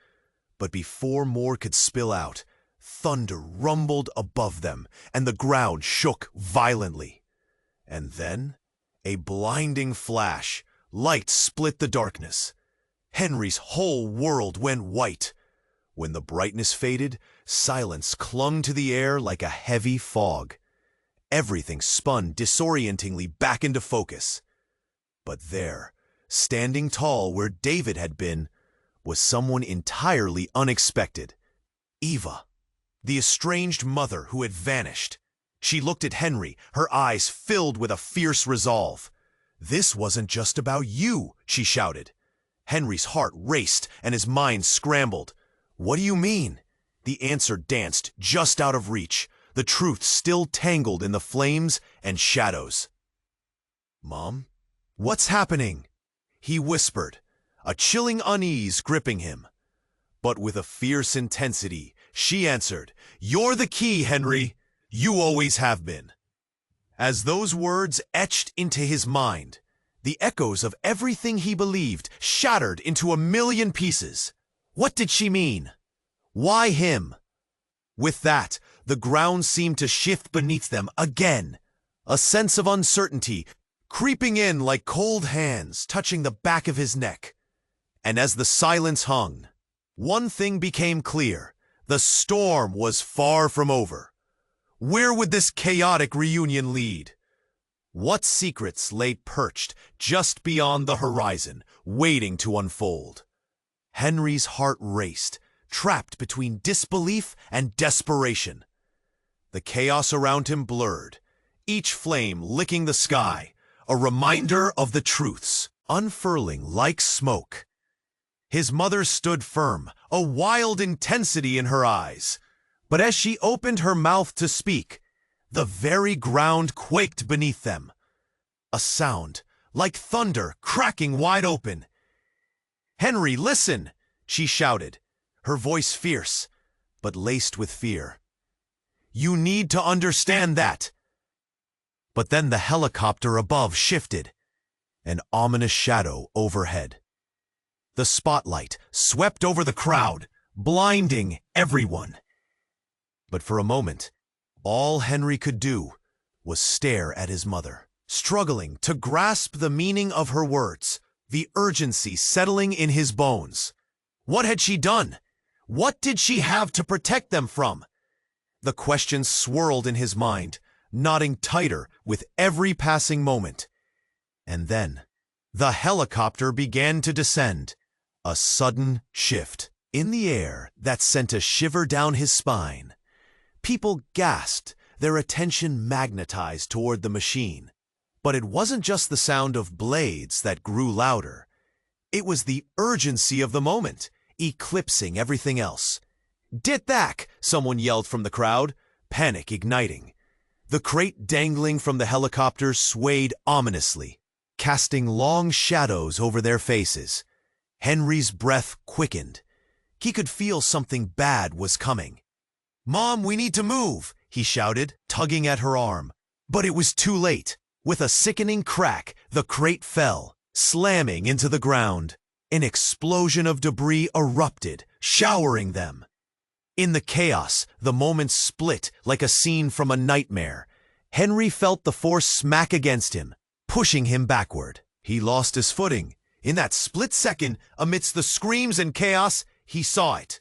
But before more could spill out, thunder rumbled above them, and the ground shook violently. And then, a blinding flash, light split the darkness. Henry's whole world went white. When the brightness faded, silence clung to the air like a heavy fog. Everything spun disorientingly back into focus. But there, standing tall where David had been, was someone entirely unexpected. Eva, the estranged mother who had vanished. She looked at Henry, her eyes filled with a fierce resolve. "This wasn't just about you," she shouted. Henry's heart raced and his mind scrambled. "What do you mean?" The answer danced just out of reach, the truth still tangled in the flames and shadows. "Mom, what's happening?" he whispered, a chilling unease gripping him. But with a fierce intensity, she answered, "You're the key, Henry. You always have been." As those words etched into his mind, the echoes of everything he believed shattered into a million pieces. What did she mean? Why him? With that, the ground seemed to shift beneath them again, a sense of uncertainty creeping in like cold hands touching the back of his neck. And as the silence hung, one thing became clear: the storm was far from over. Where would this chaotic reunion lead? What secrets lay perched just beyond the horizon, waiting to unfold? Henry's heart raced, trapped between disbelief and desperation. The chaos around him blurred, each flame licking the sky, a reminder of the truths, unfurling like smoke. His mother stood firm, a wild intensity in her eyes. But as she opened her mouth to speak, the very ground quaked beneath them. A sound, like thunder, cracking wide open. "Henry, listen!" she shouted, her voice fierce, but laced with fear. "You need to understand that." But then the helicopter above shifted, an ominous shadow overhead. The spotlight swept over the crowd, blinding everyone. But for a moment, all Henry could do was stare at his mother, struggling to grasp the meaning of her words, the urgency settling in his bones. What had she done? What did she have to protect them from? The questions swirled in his mind, knotting tighter with every passing moment. And then, the helicopter began to descend, a sudden shift in the air that sent a shiver down his spine. People gasped, their attention magnetized toward the machine. But it wasn't just the sound of blades that grew louder. It was the urgency of the moment, eclipsing everything else. "Dit back!" someone yelled from the crowd, panic igniting. The crate dangling from the helicopter swayed ominously, casting long shadows over their faces. Henry's breath quickened. He could feel something bad was coming. "Mom, we need to move!" he shouted, tugging at her arm. But it was too late. With a sickening crack, the crate fell, slamming into the ground. An explosion of debris erupted, showering them. In the chaos, the moments split like a scene from a nightmare. Henry felt the force smack against him, pushing him backward. He lost his footing. In that split second, amidst the screams and chaos, he saw it.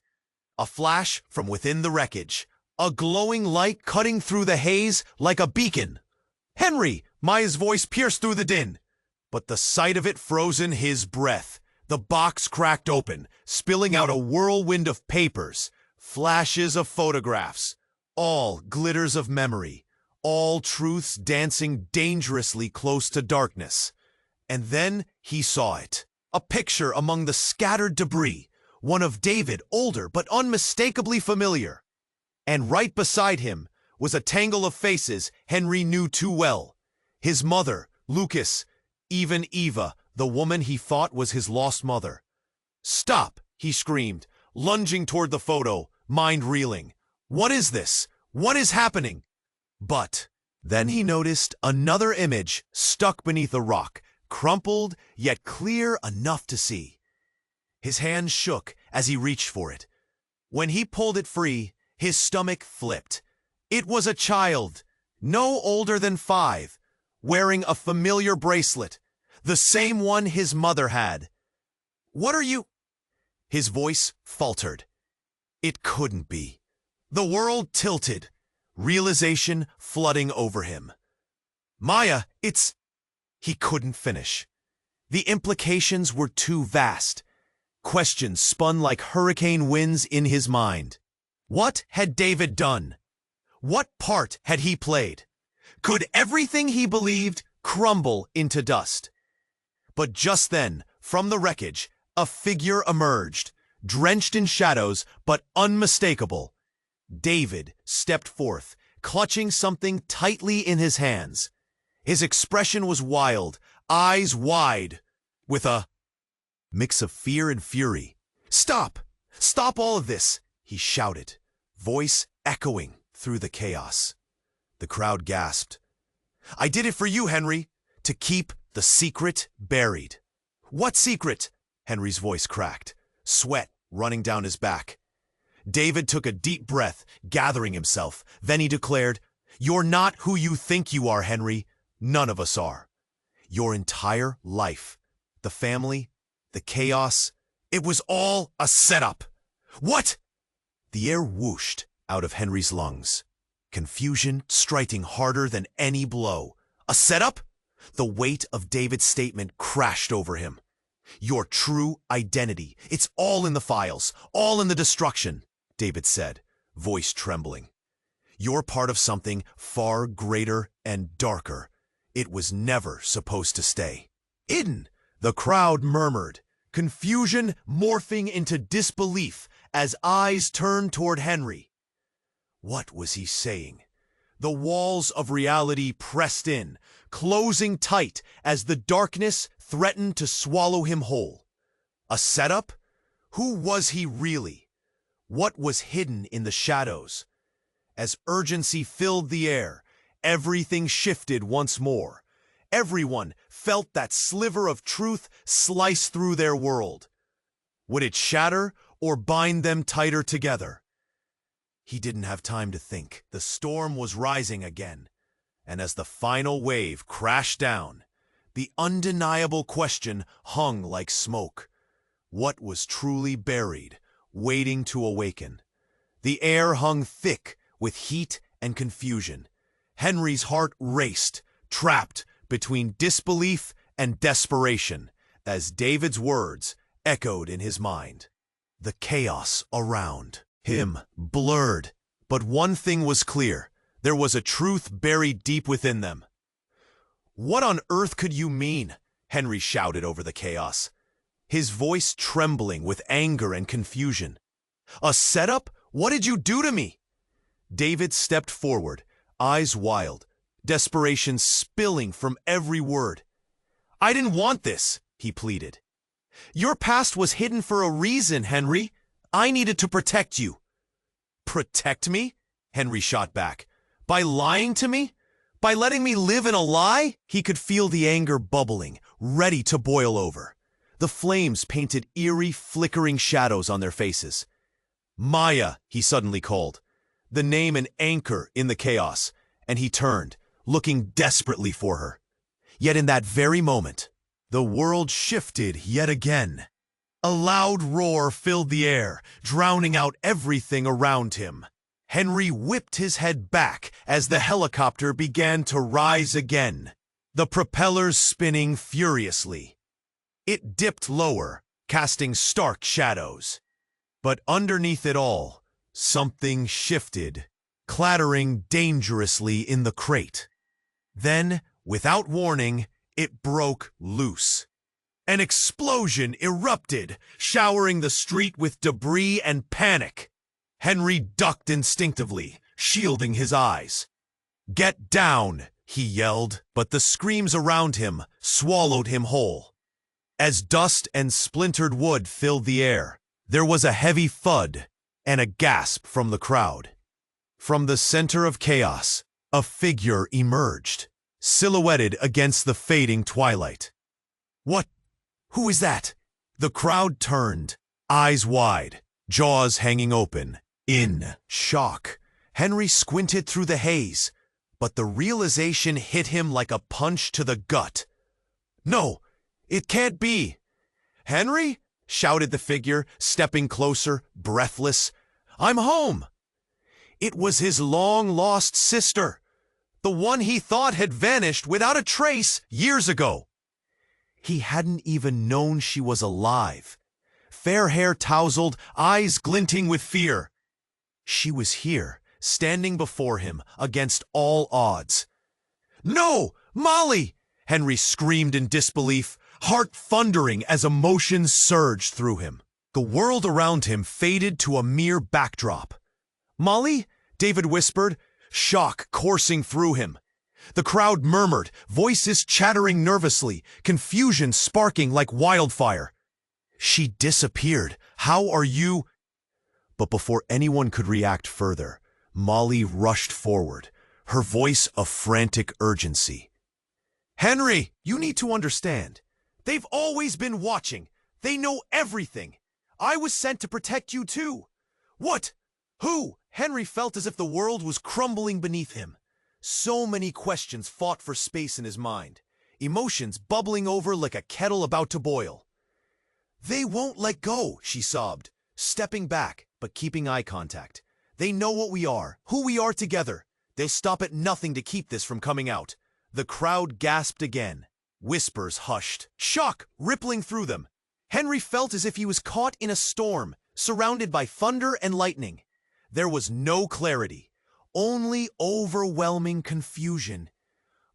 A flash from within the wreckage, a glowing light cutting through the haze like a beacon. "Henry!" Maya's voice pierced through the din. But the sight of it frozen his breath. The box cracked open, spilling out a whirlwind of papers, flashes of photographs, all glitters of memory, all truths dancing dangerously close to darkness. And then he saw it, a picture among the scattered debris, one of David, older but unmistakably familiar. And right beside him was a tangle of faces Henry knew too well. His mother, Lucas, even Eva, the woman he thought was his lost mother. "Stop!" he screamed, lunging toward the photo, mind reeling. "What is this? What is happening?" But Then he noticed another image stuck beneath a rock, crumpled yet clear enough to see. His hand shook as he reached for it. When he pulled it free, his stomach flipped. It was a child, no older than 5, wearing a familiar bracelet, the same one his mother had. "What are you?" His voice faltered. It couldn't be. The world tilted, realization flooding over him. "Maya, it's—" He couldn't finish. The implications were too vast. Questions spun like hurricane winds in his mind. What had David done? What part had he played? Could everything he believed crumble into dust? But just then, from the wreckage, a figure emerged, drenched in shadows but unmistakable. David stepped forth, clutching something tightly in his hands. His expression was wild, eyes wide, with a mix of fear and fury. "Stop! Stop all of this!" he shouted, voice echoing through the chaos. The crowd gasped. "I did it for you, Henry, to keep the secret buried." "What secret?" Henry's voice cracked, sweat running down his back. David took a deep breath, gathering himself. Then he declared, "You're not who you think you are, Henry. None of us are. Your entire life, the family, the chaos, it was all a setup." "What?" The air whooshed out of Henry's lungs, confusion striking harder than any blow. "A setup?" The weight of David's statement crashed over him. "Your true identity, it's all in the files, all in the destruction," David said, voice trembling. "You're part of something far greater and darker. It was never supposed to stay." "Hidden," the crowd murmured, confusion morphing into disbelief as eyes turned toward Henry. What was he saying? The walls of reality pressed in, closing tight as the darkness threatened to swallow him whole. A setup? Who was he really? What was hidden in the shadows? As urgency filled the air, everything shifted once more. Everyone felt that sliver of truth slice through their world. Would it shatter or bind them tighter together? He didn't have time to think. The storm was rising again, and as the final wave crashed down, the undeniable question hung like smoke. What was truly buried, waiting to awaken? The air hung thick with heat and confusion. Henry's heart raced, trapped between disbelief and desperation, as David's words echoed in his mind. The chaos around him blurred, but one thing was clear. There was a truth buried deep within them. "What on earth could you mean?" Henry shouted over the chaos, his voice trembling with anger and confusion. "A setup? What did you do to me?" David stepped forward, eyes wild, desperation spilling from every word. "I didn't want this," he pleaded. "Your past was hidden for a reason, Henry. I needed to protect you." "Protect me?" Henry shot back. "By lying to me? By letting me live in a lie?" He could feel the anger bubbling, ready to boil over. The flames painted eerie, flickering shadows on their faces. "Maya," he suddenly called, the name an anchor in the chaos, and he turned, looking desperately for her. Yet in that very moment, the world shifted yet again. A loud roar filled the air, drowning out everything around him. Henry whipped his head back as the helicopter began to rise again, the propellers spinning furiously. It dipped lower, casting stark shadows. But underneath it all, something shifted, clattering dangerously in the crate. Then, without warning, it broke loose. An explosion erupted, showering the street with debris and panic. Henry ducked instinctively, shielding his eyes. "Get down!" he yelled, but the screams around him swallowed him whole. As dust and splintered wood filled the air, there was a heavy thud and a gasp from the crowd. From the center of chaos, A figure emerged, silhouetted against the fading twilight. "What? Who is that?" The crowd turned, eyes wide, jaws hanging open. In shock, Henry squinted through the haze, but the realization hit him like a punch to the gut. "No, it can't be." "Henry?" shouted the figure, stepping closer, breathless. "I'm home." It was his long-lost sister, the one he thought had vanished without a trace years ago. He hadn't even known she was alive. Fair hair tousled, eyes glinting with fear. She was here, standing before him, against all odds. "No! Molly!" Henry screamed in disbelief, heart thundering as emotions surged through him. The world around him faded to a mere backdrop. "Molly?" David whispered, shock coursing through him. The crowd murmured, voices chattering nervously, confusion sparking like wildfire. "She disappeared. How are you—" But before anyone could react further, Molly rushed forward, her voice a frantic urgency. "Henry, you need to understand. They've always been watching. They know everything. I was sent to protect you too." "What? Who?" Henry felt as if the world was crumbling beneath him. So many questions fought for space in his mind, emotions bubbling over like a kettle about to boil. "They won't let go," she sobbed, stepping back but keeping eye contact. "They know what we are, who we are together. They'll stop at nothing to keep this from coming out." The crowd gasped again. Whispers hushed, shock rippling through them. Henry felt as if he was caught in a storm, surrounded by thunder and lightning. There was no clarity, only overwhelming confusion.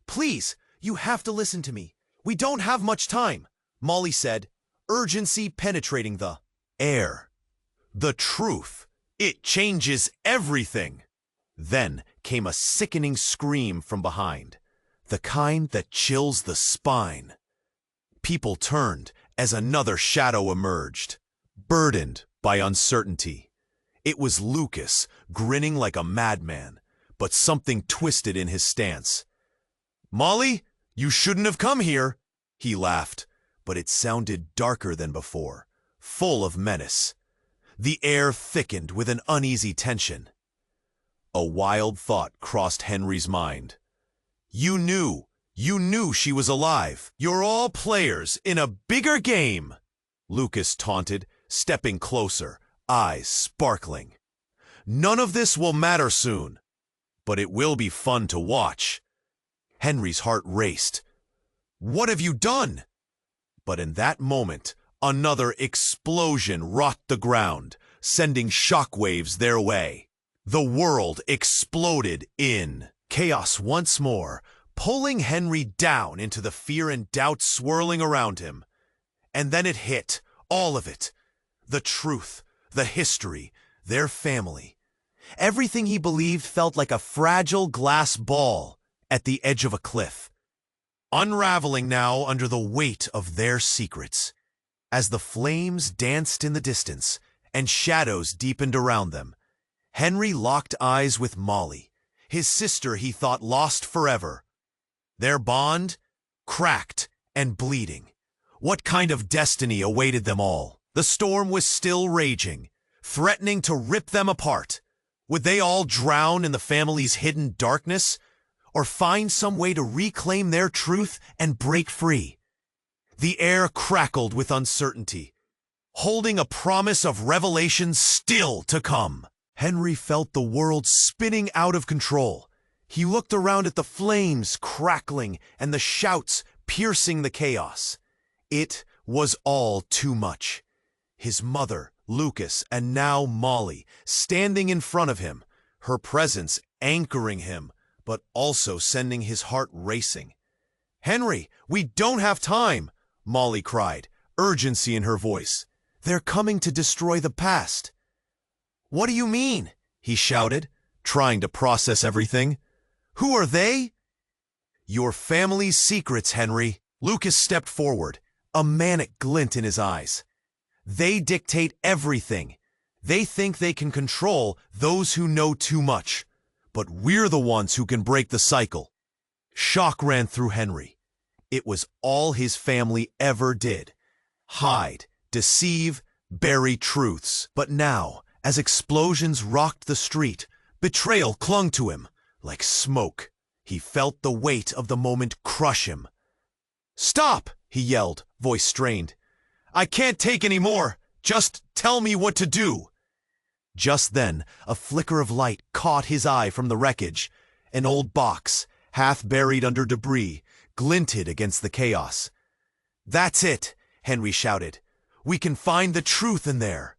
"Please, you have to listen to me. We don't have much time," Molly said, urgency penetrating the air. "The truth. It changes everything." Then came a sickening scream from behind, the kind that chills the spine. People turned as another shadow emerged, burdened by uncertainty. It was Lucas, grinning like a madman, but something twisted in his stance. "Molly, you shouldn't have come here," he laughed, but it sounded darker than before, full of menace. The air thickened with an uneasy tension. A wild thought crossed Henry's mind. You knew she was alive. You're all players in a bigger game," Lucas taunted, stepping closer, eyes sparkling. "None of this will matter soon, but it will be fun to watch." Henry's heart raced. "What have you done?" But in that moment, another explosion rocked the ground, sending shockwaves their way. The world exploded in chaos once more, pulling Henry down into the fear and doubt swirling around him. And then it hit, all of it. The truth, the history, their family. Everything he believed felt like a fragile glass ball at the edge of a cliff, unraveling now under the weight of their secrets. As the flames danced in the distance and shadows deepened around them, Henry locked eyes with Molly, his sister he thought lost forever. Their bond, cracked and bleeding. What kind of destiny awaited them all? The storm was still raging, threatening to rip them apart. Would they all drown in the family's hidden darkness, or find some way to reclaim their truth and break free? The air crackled with uncertainty, holding a promise of revelation still to come. Henry felt the world spinning out of control. He looked around at the flames crackling and the shouts piercing the chaos. It was all too much. His mother, Lucas, and now Molly, standing in front of him, her presence anchoring him, but also sending his heart racing. "Henry, we don't have time," Molly cried, urgency in her voice. "They're coming to destroy the past." "What do you mean?" he shouted, trying to process everything. "Who are they?" "Your family's secrets, Henry." Lucas stepped forward, a manic glint in his eyes. "They dictate everything. They think they can control those who know too much. but we're the ones who can break the cycle. Shock ran through Henry. It was all his family ever did. Hide, deceive, bury truths. But now, as explosions rocked the street, betrayal clung to him like smoke. He felt the weight of the moment crush him. "Stop!" he yelled, voice strained. "I can't take any more. Just tell me what to do." Just then, a flicker of light caught his eye from the wreckage. An old box, half buried under debris, glinted against the chaos. "That's it," Henry shouted. "We can find the truth in there."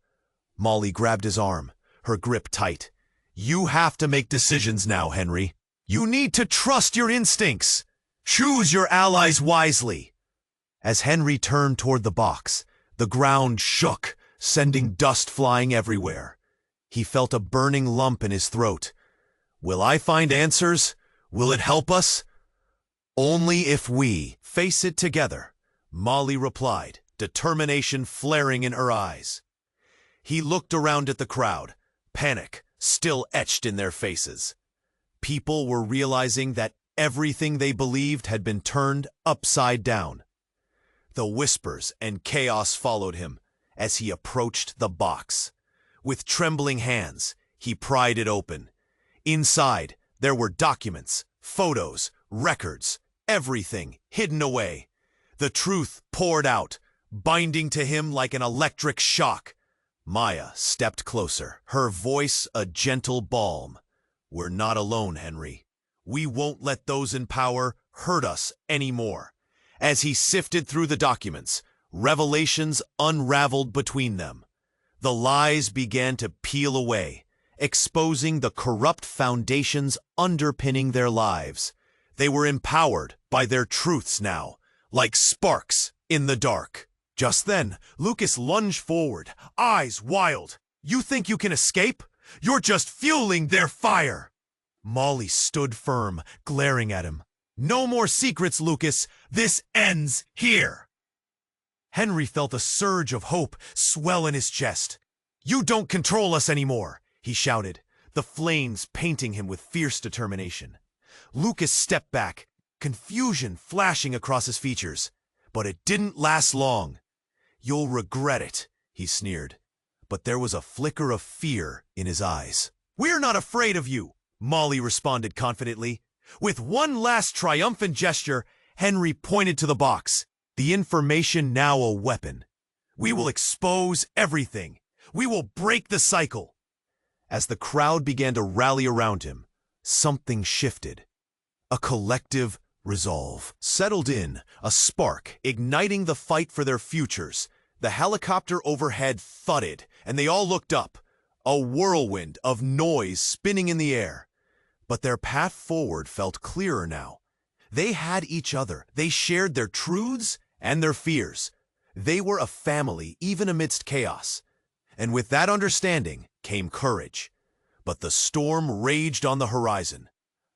Molly grabbed his arm, her grip tight. "You have to make decisions now, Henry. You need to trust your instincts. Choose your allies wisely." As Henry turned toward the box, the ground shook, sending dust flying everywhere. He felt a burning lump in his throat. Will I find answers? Will it help us? Only if we face it together, Molly replied, determination flaring in her eyes. He looked around at the crowd, panic still etched in their faces. People were realizing that everything they believed had been turned upside down. The whispers and chaos followed him as he approached the box. With trembling hands, he pried it open. Inside, there were documents, photos, records, everything hidden away. The truth poured out, binding to him like an electric shock. Maya stepped closer, her voice a gentle balm. "We're not alone, Henry. We won't let those in power hurt us anymore." As he sifted through the documents, revelations unraveled between them. The lies began to peel away, exposing the corrupt foundations underpinning their lives. They were empowered by their truths now, like sparks in the dark. Just then, Lucas lunged forward, eyes wild. "You think you can escape? You're just fueling their fire!" Molly stood firm, glaring at him. "No more secrets, Lucas. This ends here." Henry felt a surge of hope swell in his chest. "You don't control us anymore," he shouted, the flames painting him with fierce determination. Lucas stepped back, confusion flashing across his features. But it didn't last long. "You'll regret it," he sneered. But there was a flicker of fear in his eyes. "We're not afraid of you," Molly responded confidently. With one last triumphant gesture, Henry pointed to the box, the information now a weapon. "We will expose everything. We will break the cycle." As the crowd began to rally around him, something shifted. A collective resolve settled in, a spark igniting the fight for their futures. The helicopter overhead thudded, and they all looked up, a whirlwind of noise spinning in the air. But their path forward felt clearer now. They had each other. They shared their truths and their fears. They were a family even amidst chaos. And with that understanding came courage. But the storm raged on the horizon.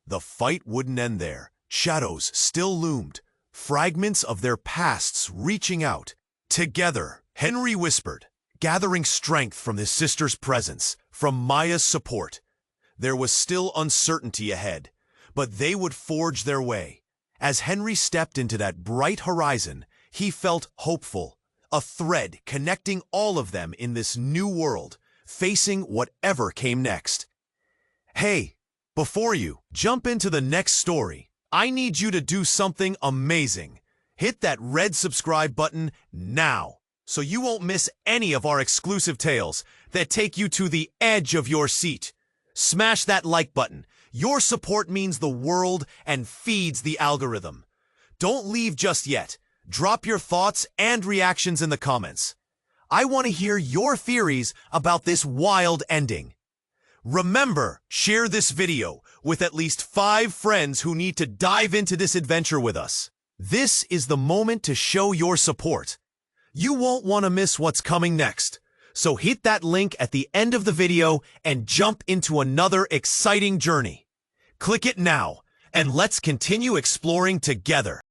The fight wouldn't end there. Shadows still loomed, fragments of their pasts reaching out. "Together," Henry whispered, gathering strength from his sister's presence, from Maya's support. There was still uncertainty ahead, but they would forge their way. As Henry stepped into that bright horizon, he felt hopeful, a thread connecting all of them in this new world, facing whatever came next. Hey, before you jump into the next story, I need you to do something amazing. Hit that red subscribe button now, so you won't miss any of our exclusive tales that take you to the edge of your seat. Smash that like button. Your support means the world and feeds the algorithm. Don't leave just yet. Drop your thoughts and reactions in the comments. I want to hear your theories about this wild ending. Remember, share this video with at least 5 friends who need to dive into this adventure with us. This is the moment to show your support. You won't want to miss what's coming next. So hit that link at the end of the video and jump into another exciting journey. Click it now, and let's continue exploring together.